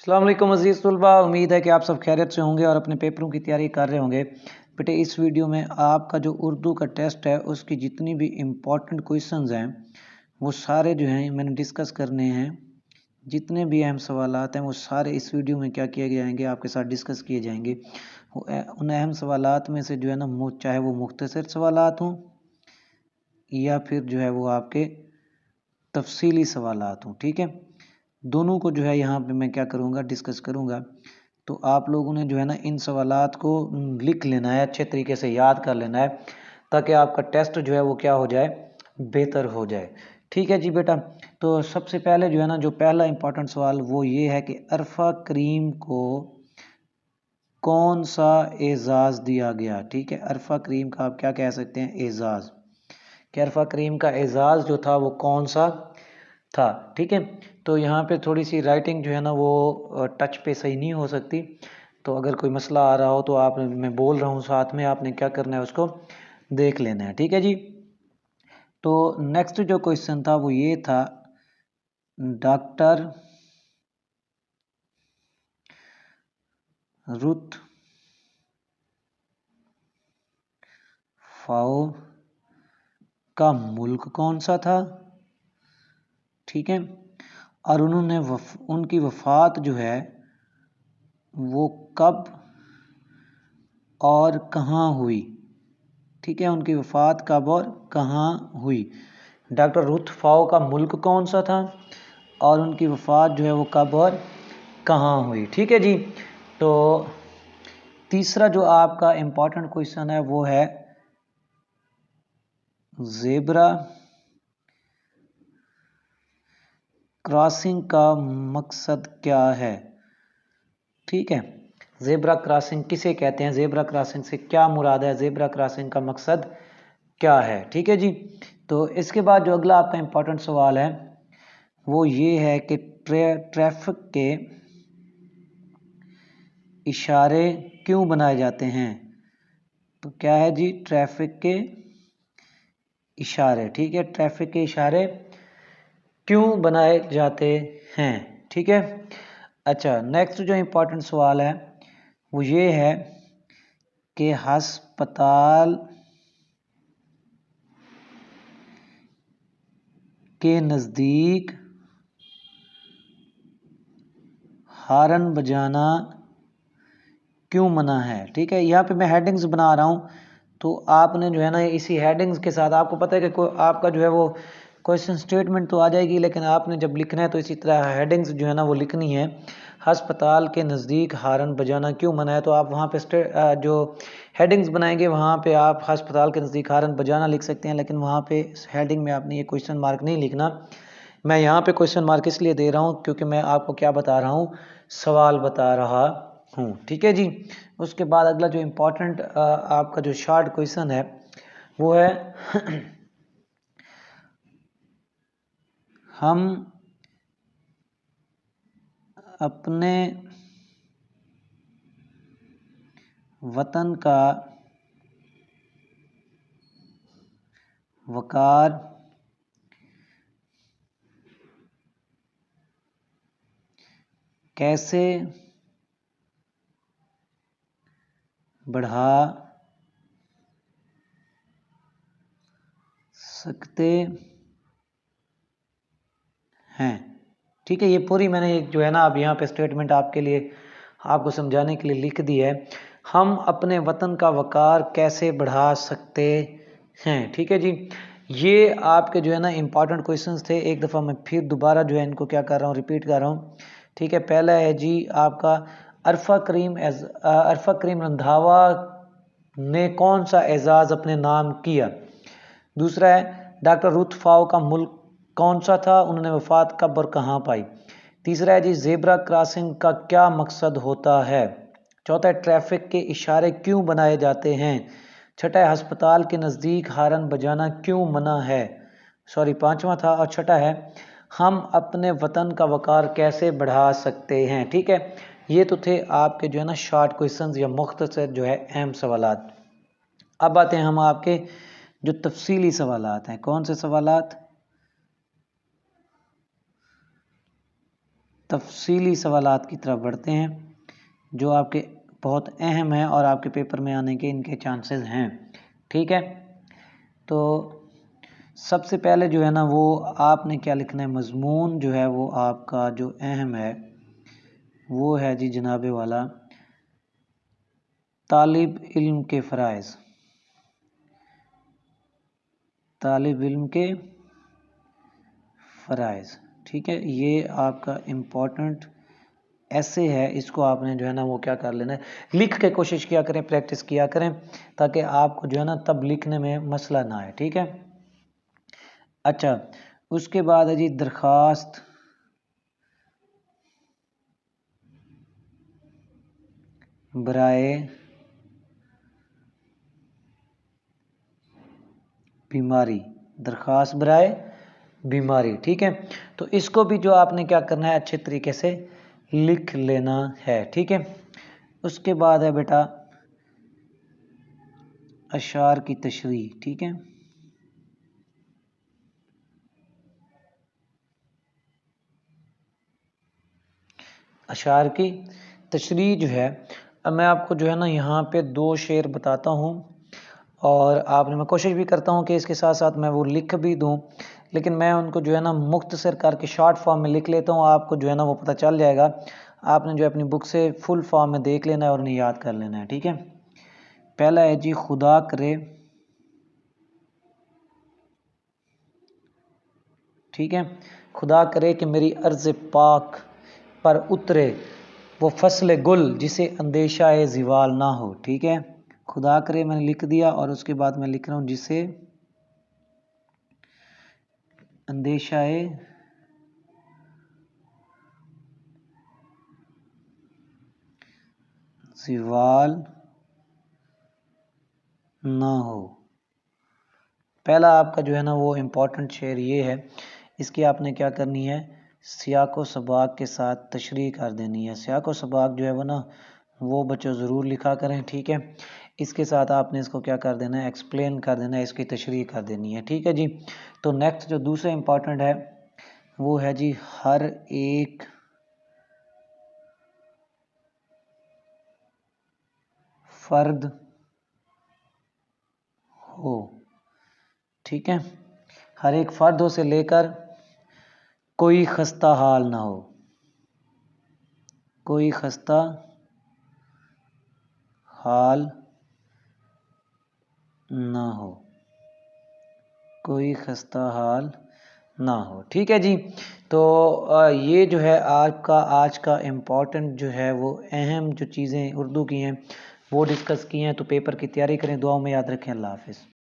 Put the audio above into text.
अस्सलाम वालेकुम अज़ीज़ तलबा, उम्मीद है कि आप सब खैरियत से होंगे और अपने पेपरों की तैयारी कर रहे होंगे। बेटे इस वीडियो में आपका जो उर्दू का टेस्ट है उसकी जितनी भी इम्पॉर्टेंट क्वेश्चंस हैं वो सारे जो हैं मैंने डिस्कस करने हैं। जितने भी अहम सवालात हैं वो सारे इस वीडियो में क्या किए जाएंगे, आपके साथ डिस्कस किए जाएंगे। उन अहम सवालात में से जो है ना चाहे वो मुख्तसर सवालात हों या फिर जो है वो आपके तफसीली सवालात हों, ठीक है। दोनों को जो है यहाँ पे मैं क्या करूँगा, डिस्कस करूँगा। तो आप लोगों ने जो है ना इन सवालात को लिख लेना है, अच्छे तरीके से याद कर लेना है ताकि आपका टेस्ट जो है वो क्या हो जाए, बेहतर हो जाए। ठीक है जी बेटा। तो सबसे पहले जो है ना जो पहला इम्पोर्टेंट सवाल वो ये है कि अरफा करीम को कौन सा एजाज़ दिया गया। ठीक है, अरफा करीम का आप क्या कह सकते हैं, एजाज़। कि अरफा करीम का एजाज़ जो था वो कौन सा था। ठीक है, तो यहाँ पे थोड़ी सी राइटिंग जो है ना वो टच पे सही नहीं हो सकती, तो अगर कोई मसला आ रहा हो तो आप, मैं बोल रहा हूँ साथ में, आपने क्या करना है उसको देख लेना है। ठीक है जी। तो नेक्स्ट जो क्वेश्चन था वो ये था, डॉक्टर रुथ फाओ का मुल्क कौन सा था। ठीक है, और उन्होंने उनकी वफात जो है वो कब और कहाँ हुई। ठीक है, उनकी वफात कब और कहाँ हुई। डॉक्टर रुथ फाओ का मुल्क कौन सा था और उनकी वफात जो है वो कब और कहाँ हुई। ठीक है जी। तो तीसरा जो आपका इम्पोर्टेंट क्वेश्चन है वो है ज़ेब्रा क्रॉसिंग का मकसद क्या है। ठीक है, ज़ेब्रा क्रॉसिंग किसे कहते हैं, ज़ेब्रा क्रॉसिंग से क्या मुराद है, ज़ेब्रा क्रॉसिंग का मकसद क्या है। ठीक है जी। तो इसके बाद जो अगला आपका इम्पोर्टेंट सवाल है वो ये है कि ट्रैफिक के इशारे क्यों बनाए जाते हैं। तो क्या है जी, ट्रैफिक के इशारे। ठीक है, ट्रैफिक के इशारे क्यों बनाए जाते हैं। ठीक है। अच्छा, नेक्स्ट जो इम्पोर्टेंट सवाल है वो ये है कि अस्पताल के नज़दीक हॉर्न बजाना क्यों मना है। ठीक है, यहाँ पे मैं हेडिंग्स बना रहा हूँ, तो आपने जो है ना इसी हेडिंग्स के साथ, आपको पता है कि आपका जो है वो क्वेश्चन स्टेटमेंट तो आ जाएगी, लेकिन आपने जब लिखना है तो इसी तरह हेडिंग्स जो है ना वो लिखनी है। अस्पताल के नज़दीक हॉर्न बजाना क्यों मना है, तो आप वहाँ पे जो हेडिंग्स बनाएंगे वहाँ पे आप अस्पताल के नज़दीक हॉर्न बजाना लिख सकते हैं, लेकिन वहाँ पे हेडिंग में आपने ये क्वेश्चन मार्क नहीं लिखना। मैं यहाँ पे क्वेश्चन मार्क इसलिए दे रहा हूँ क्योंकि मैं आपको क्या बता रहा हूँ, सवाल बता रहा हूँ। ठीक है जी। उसके बाद अगला जो इम्पोर्टेंट आपका जो शॉर्ट क्वेश्चन है वो है हम अपने वतन का वकार कैसे बढ़ा सकते हैं। ठीक है, ये पूरी मैंने जो है ना अब यहाँ पे स्टेटमेंट आपके लिए, आपको समझाने के लिए लिख दी है। हम अपने वतन का वकार कैसे बढ़ा सकते हैं। ठीक है जी। ये आपके जो है ना इम्पॉर्टेंट क्वेश्चंस थे। एक दफ़ा मैं फिर दोबारा जो है इनको क्या कर रहा हूँ, रिपीट कर रहा हूँ। ठीक है, पहला है जी आपका अरफा करीम रंधावा ने कौन सा एजाज़ अपने नाम किया। दूसरा है डॉक्टर रुथ फाओ का मुल्क कौन सा था, उन्होंने वफात कब और कहाँ पाई। तीसरा है जी ज़ेब्रा क्रॉसिंग का क्या मकसद होता है। चौथा है ट्रैफिक के इशारे क्यों बनाए जाते हैं। छठा है अस्पताल के नज़दीक हॉर्न बजाना क्यों मना है, सॉरी पांचवा था। और छठा है हम अपने वतन का वकार कैसे बढ़ा सकते हैं। ठीक है, ये तो थे आपके जो है ना शॉर्ट क्वेश्चंस या मुख्तसर जो है अहम सवालात। अब आते हैं हम आपके जो तफसीली सवालात हैं। कौन से सवालात, तफसीली सवालात की तरफ बढ़ते हैं जो आपके बहुत अहम है और आपके पेपर में आने के इनके चांसेस हैं। ठीक है, तो सबसे पहले जो है ना वो आपने क्या लिखना है, मजमून जो है वो आपका जो अहम है वो है जी जनाबे वाला तालिब इल्म के फ़राइज़, तालिब इल्म के फ़राइज़। ठीक है, ये आपका इम्पोर्टेंट ऐसे है, इसको आपने जो है ना वो क्या कर लेना है, लिख के कोशिश किया करें, प्रैक्टिस किया करें ताकि आपको जो है ना तब लिखने में मसला ना आए। ठीक है, अच्छा उसके बाद है जी दरखास्त बराए बीमारी, दरखास्त बराए बीमारी। ठीक है, तो इसको भी जो आपने क्या करना है अच्छे तरीके से लिख लेना है। ठीक है, उसके बाद है बेटा अशार की तशरीह। ठीक है, अशार की तशरीह जो है, अब मैं आपको जो है ना यहाँ पे 2 शेर बताता हूँ और आपने, मैं कोशिश भी करता हूँ कि इसके साथ साथ मैं वो लिख भी दूँ, लेकिन मैं उनको जो है ना मुख्तसर करके शॉर्ट फॉर्म में लिख लेता हूँ, आपको जो है ना वो पता चल जाएगा। आपने जो अपनी बुक से फुल फॉर्म में देख लेना है और उन्हें याद कर लेना है। ठीक है, पहला है जी खुदा करे, ठीक है, खुदा करे कि मेरी अर्ज़ पाक पर उतरे वो फसल गुल जिसे अंदेशा ए ज़िवाल ना हो। ठीक है, खुदा करे मैंने लिख दिया और उसके बाद मैं लिख रहा हूँ जिसे अंदेशा ए ज़िवाल ना हो। पहला आपका जो है ना वो इम्पोर्टेंट शेर ये है, इसकी आपने क्या करनी है, सियाको सबाक के साथ तशरीह कर देनी है। सियाको सबाक जो है वो ना वो बच्चों ज़रूर लिखा करें। ठीक है, इसके साथ आपने इसको क्या कर देना है, एक्सप्लेन कर देना है, इसकी तशरीह कर देनी है। ठीक है जी, तो नेक्स्ट जो दूसरा इम्पोर्टेंट है वो है जी हर एक फर्द हो। ठीक है, हर एक फर्द हो से लेकर कोई खस्ता हाल ना हो, कोई खस्ता हाल ना हो, कोई खस्ता हाल ना हो। ठीक है जी, तो ये जो है आपका आज का इम्पोर्टेंट जो है वो अहम जो चीज़ें उर्दू की हैं वो डिस्कस की हैं। तो पेपर की तैयारी करें, दुआओं में याद रखें। अल्लाह हाफ़िज़।